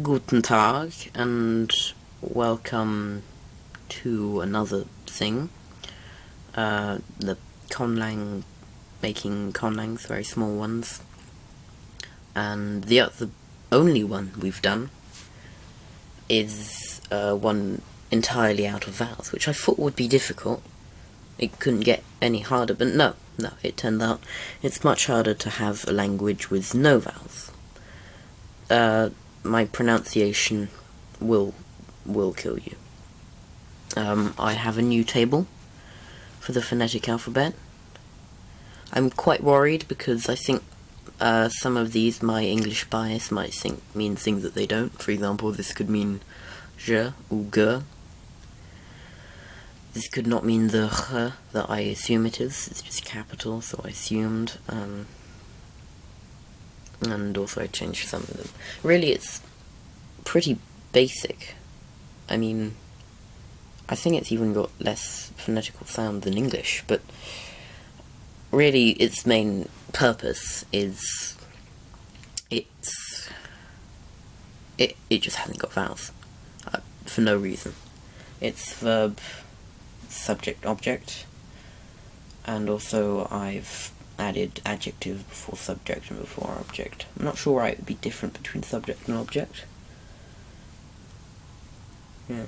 Guten Tag, and welcome to another thing. The conlang, making conlangs, very small ones. And the only one we've done is one entirely out of vowels, which I thought would be difficult. It couldn't get any harder, but no, it turned out it's much harder to have a language with no vowels. My pronunciation will kill you. I have a new table for the phonetic alphabet. I'm quite worried because I think some of these, my English bias might mean things that they don't. For example, this could mean je or ge. This could not mean the h that I assume it is. It's just capital, so I assumed. And also I changed some of them. Really, it's pretty basic. I mean, I think it's even got less phonetical sound than English, but really its main purpose is it just hasn't got vowels for no reason. It's verb, subject, object, and also I've added adjective before subject and before object. I'm not sure why it would be different between subject and object. Yeah.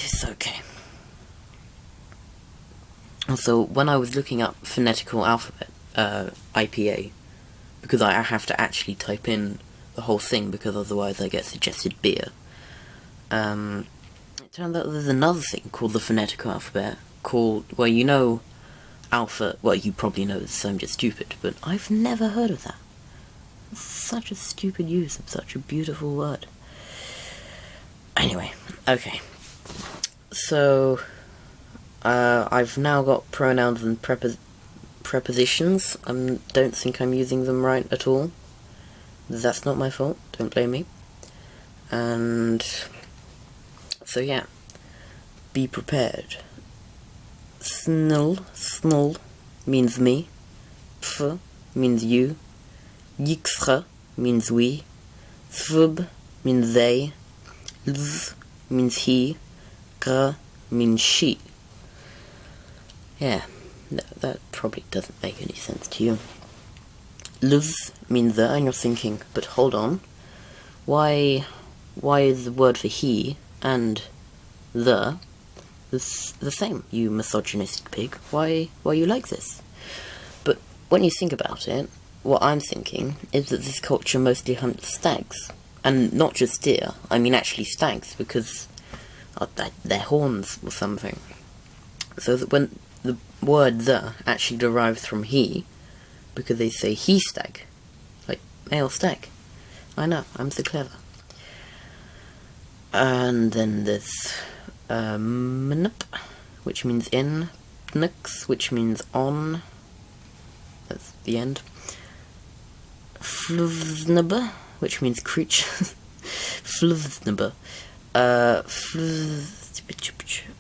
It's okay. Also, when I was looking up phonetical alphabet, IPA, because I have to actually type in the whole thing, because otherwise I get suggested beer, it turned out there's another thing called the phonetical alphabet, well, you know, alpha, well, you probably know this, so I'm just stupid, but I've never heard of that. It's such a stupid use of such a beautiful word. Anyway, okay. So, I've now got pronouns and prepositions. I don't think I'm using them right at all. That's not my fault, don't blame me. And so yeah, be prepared. Snul means me. Pf means you. Yixre means we. Svub means they. Lz means he. Gr means she. Yeah, that probably doesn't make any sense to you. Lz means the, and you're thinking, but hold on, why is the word for he and the same, you misogynistic pig? Why you like this? But when you think about it, what I'm thinking is that this culture mostly hunts stags. And not just deer, I mean actually stags, because their horns or something. So that when the word the actually derives from he, because they say he stag, like male stag. I know, I'm so clever. And then there's mnup, which means in, pnux, which means on. That's the end. Fluvznub, which means creature. Fluvznub.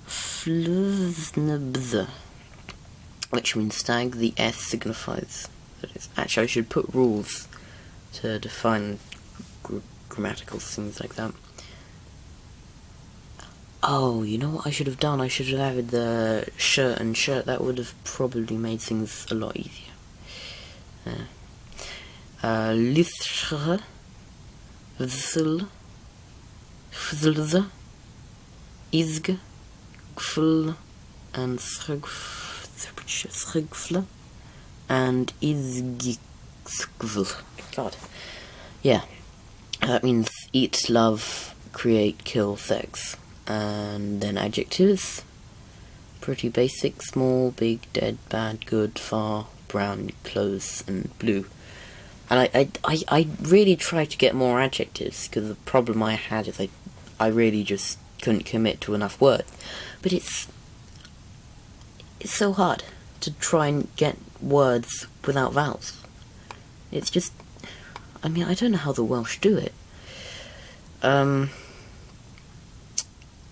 Fluvznubz, which means stag. The S signifies that it's. Actually, I should put rules to define grammatical things like that. Oh, you know what I should have done? I should have added the shirt and shirt. That would have probably made things a lot easier. Lithre, vzl, vzlz, izg, gfl, and srigfl, and izgskvl. God. Yeah. That means eat, love, create, kill, sex. And then adjectives. Pretty basic: small, big, dead, bad, good, far, brown, close, and blue. And I really tried to get more adjectives, because the problem I had is I really just couldn't commit to enough words. But it's so hard to try and get words without vowels. It's just, I mean, I don't know how the Welsh do it.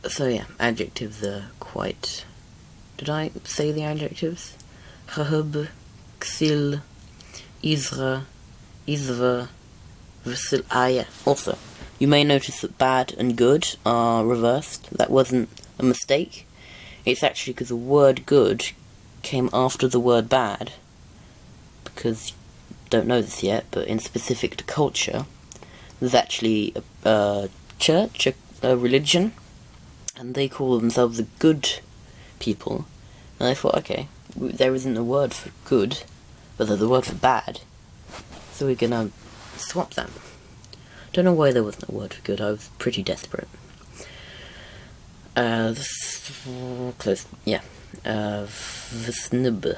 So yeah, adjectives are quite... Did I say the adjectives? Chahub, ksil, izra, izva, Yeah. Also, you may notice that bad and good are reversed. That wasn't a mistake. It's actually because the word good came after the word bad. Because you don't know this yet, but in specific to culture, there's actually a church, a religion, and they call themselves the good people. And I thought, okay, there isn't a word for good, but there's a word for bad, so we're gonna swap them. Don't know why there wasn't a word for good. I was pretty desperate. Close. Yeah. Vsnib,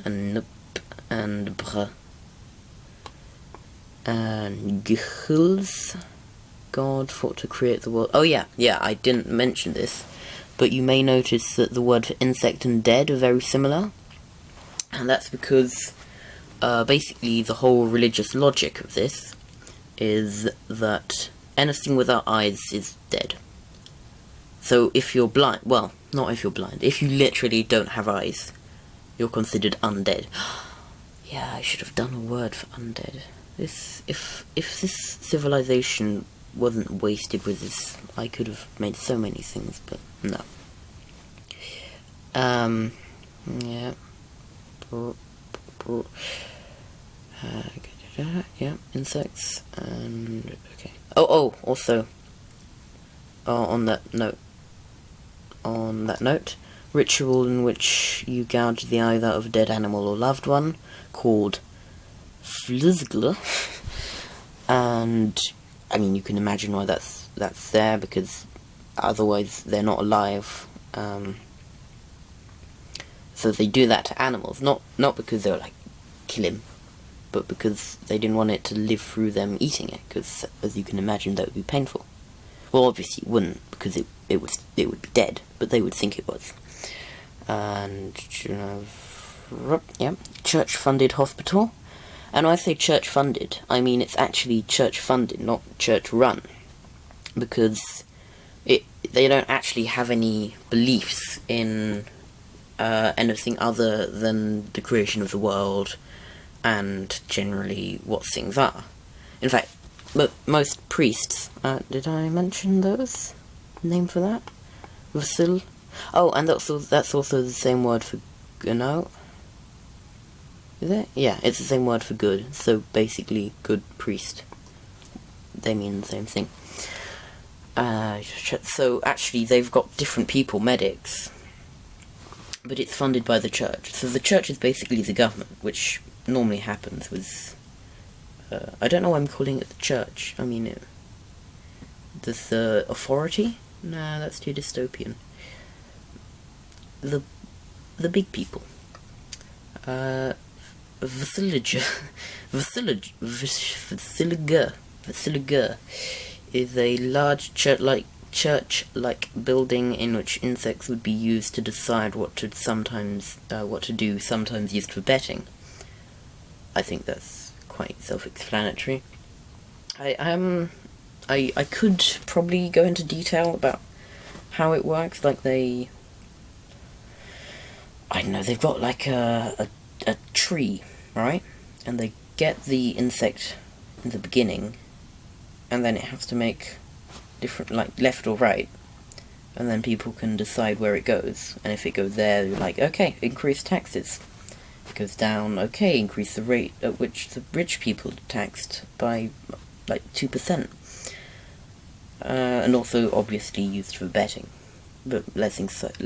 and nup, and br, and gichels. God thought to create the world. Oh yeah, I didn't mention this, but you may notice that the word for insect and dead are very similar, and that's because basically the whole religious logic of this is that anything without eyes is dead. So if you're blind, well, not if you're blind, if you literally don't have eyes, you're considered undead. Yeah, I should have done a word for undead. If this civilization wasn't wasted with this, I could have made so many things, but no. Yeah. Yeah, insects, and okay. Also, on that note, ritual in which you gouge the eyes out of a dead animal or loved one, called flizgler, and I mean you can imagine why that's there, because otherwise they're not alive. So they do that to animals, not because they're like kill him, but because they didn't want it to live through them eating it, because as you can imagine that would be painful. Well, obviously it wouldn't, because it would be dead, but they would think it was. And yeah, church-funded hospital. And when I say church-funded, I mean it's actually church-funded, not church-run, because they don't actually have any beliefs in anything other than the creation of the world and generally what things are. In fact, most priests, did I mention those? Name for that? Vasil? Oh, and that's also the same word for no. Is it? Yeah, it's the same word for good. So basically, good priest. They mean the same thing. So actually, they've got different people, medics, but it's funded by the church. So the church is basically the government, which normally happens with. I don't know why I'm calling it the church. I mean, the authority? Nah, that's too dystopian. The big people. Vasiliga is a large church-like building in which insects would be used to decide what to do, sometimes used for betting. I think that's quite self-explanatory. I could probably go into detail about how it works. Like I don't know, they've got like a tree, right? And they get the insect in the beginning, and then it has to make different, like left or right, and then people can decide where it goes. And if it goes there, you're like, okay, increase taxes. If it goes down, okay, increase the rate at which the rich people are taxed by like 2%. And also obviously used for betting, but less exciting.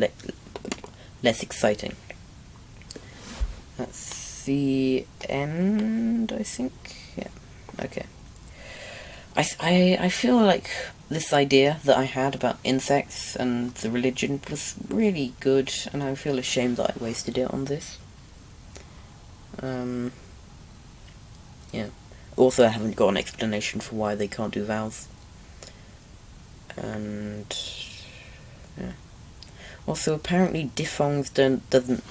That's the end, I think. Yeah. Okay. I feel like this idea that I had about insects and the religion was really good, and I feel ashamed that I wasted it on this. Yeah. Also, I haven't got an explanation for why they can't do vowels. And yeah. Also, apparently diphthongs doesn't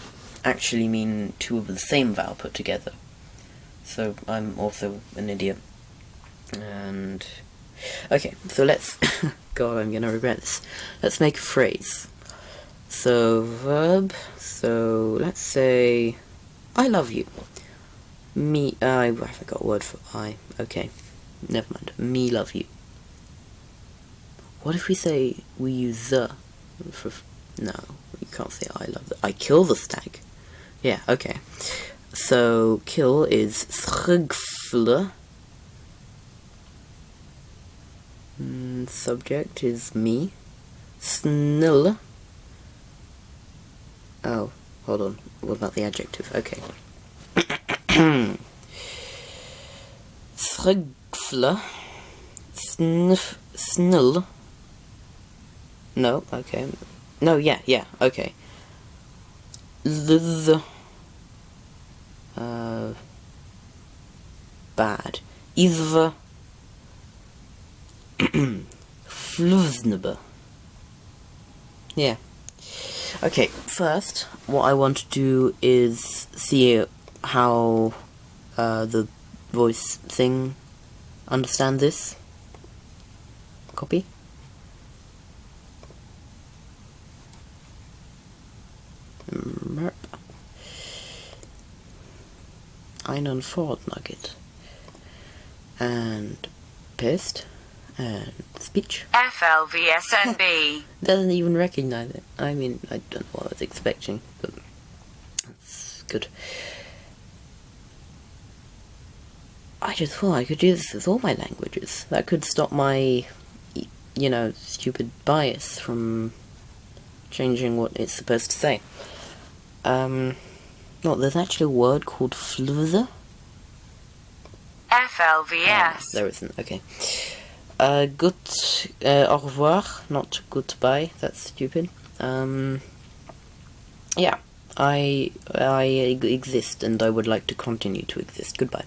actually mean two of the same vowel put together. So I'm also an idiot. And okay, so let's God, I'm gonna regret this. Let's make a phrase. So verb. So let's say I love you. Me. I haven't got a word for I. Okay. Never mind. Me love you. What if we say we use the? No, you can't say I love the. I kill the stag. Yeah, okay. So kill is srugfle. Subject is me. Snill. Oh, hold on. What about the adjective? Okay. Srugfle. Snill. No, okay. No, yeah, okay. Bad. Isve. Flusnebe. Yeah. Okay, first, what I want to do is see how the voice thing understand this. Copy. Merp. Einen Fortnugget. And paste. And speech. FLVSNB. Doesn't even recognize it. I mean, I don't know what I was expecting, but that's good. I just thought I could do this with all my languages. That could stop my, stupid bias from changing what it's supposed to say. No, there's actually a word called fluze. FLVS. There isn't, okay. Good, au revoir, not goodbye, that's stupid. Yeah, I exist and I would like to continue to exist. Goodbye.